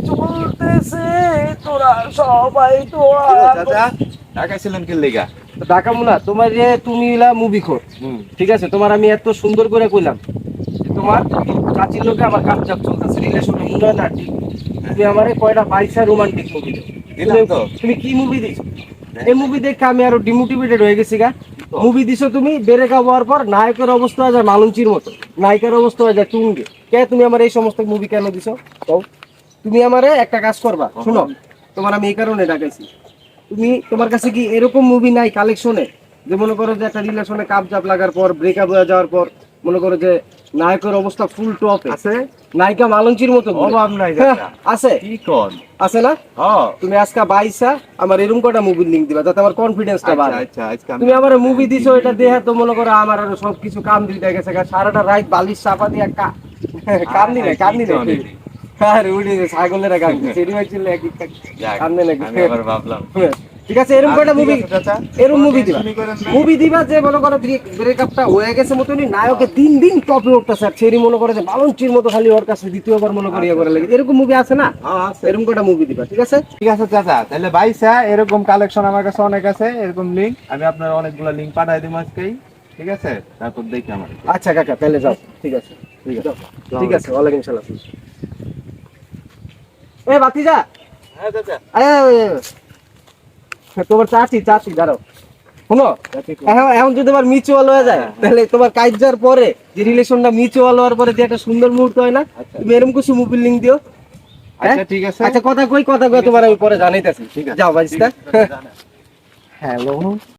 চলতেছে তোরা সবাই তো চাচা ঢাকা ছিলেন কি লেগা? ঢাকা মুনা তোমার যে তুমি ইলা মুভি খোর ঠিক আছে, তোমার আমি এত সুন্দর করে কইলাম যে তোমার চাচির লোকে আমার কাজ চাপ চলতেছে রিলেশন মনে হয় না ঠিক। তুমি আমারে কয়টা পয়সা রোমান্টিক মুভি দিলাম তো। তুমি কি মুভি দিছো? এই মুভি দেখে আমি আরো ডিমোটিভেটেড হয়ে গেছি গা। মুভি দিছো তুমি ব্রেকআপ হওয়ার পর নায়কের অবস্থা হয়ে যায় মালঞ্চির মতো, নায়িকার অবস্থা হয়ে যায় তুঙ্গে। কে তুমি আমার এই সমস্ত মুভি কেন দিছো? কও। তুমি আমারে একটা কাজ করবা, শুনো, তোমার আমি এই কারণে ডাকাইছি। তুমি তোমার কাছে কি এরকম মুভি নাই কালেকশনে যে মনে করো যে একটা রিলেশনে কাপ জাপ লাগার পর ব্রেকআপ হয়ে যাওয়ার পর মনে করো যে নায়কের অবস্থা ফুল টপ আছে? নায়িকা মালঞ্চির মতো ঘুরে? অভাব নাই হ্যাঁ, চাচা। আছে। কি কোন? আছে না? হ্যাঁ। তুমি আজকে বাইসা আমার এরকম কটা মুভির লিংক দিবা যাতে আমার কনফিডেন্সটা বাড়ে। আচ্ছা আজকে তুমি আমার মুভি দিছো এটা দেখে তো মনে করো আমার আরো সবকিছু কাম দিতে গেছে সারাটা রাত বালিশ চাপা দিয়ে কান্দি না আরে উঠে ছাগলেরা কান্দি সেটি হয়েছিল এক কান্দে নাকি? আমি আবার ভাবলাম। ঠিক আছে, এরকম কটা মুভি, চাচা এরকম মুভি দিবা, মুভি দিবা যে মনে করো ব্রেকআপটা হয়ে গেছে মতনই নায়কে দিন দিন টপে উঠতেছে আর ছেড়ি মনে করে যে বালঞ্চির মতো খালি ওর কাছে দ্বিতীয়বার মনে করি করে লাগে, এরকম মুভি আছে না? এরকম কটা মুভি দিবা, ঠিক আছে? ঠিক আছে চাচা, তাহলে ভাইসা এরকম কালেকশন আমার কাছে অনেক আছে, এরকম লিংক আমি আপনার অনেকগুলো লিংক পাঠাই দিব আজকেই, ঠিক আছে? তারপর দেখি আমার। আচ্ছা কাকা তাহলে যাও, ঠিক আছে, ঠিক আছে, ওয়ালাইকুম সালাম। এ ভাতিজা, হ্যাঁ চাচা। তোমার চাচি দাঁড়াও, শোনো, এখন যদি তোমার মিউচুয়াল হয়ে যায় তাহলে তোমার কাজের পরে যে রিলেশনটা মিউচুয়াল হওয়ার পরে যে একটা সুন্দর মুহূর্ত হয় না, তুমি এরকম কিছু মুভি লিংক দিও। আচ্ছা ঠিক আছে। আচ্ছা কথা কই তোমার আমি পরে জানাইতেছি। ঠিক আছে, যাও ভাইস্তা। হ্যালো।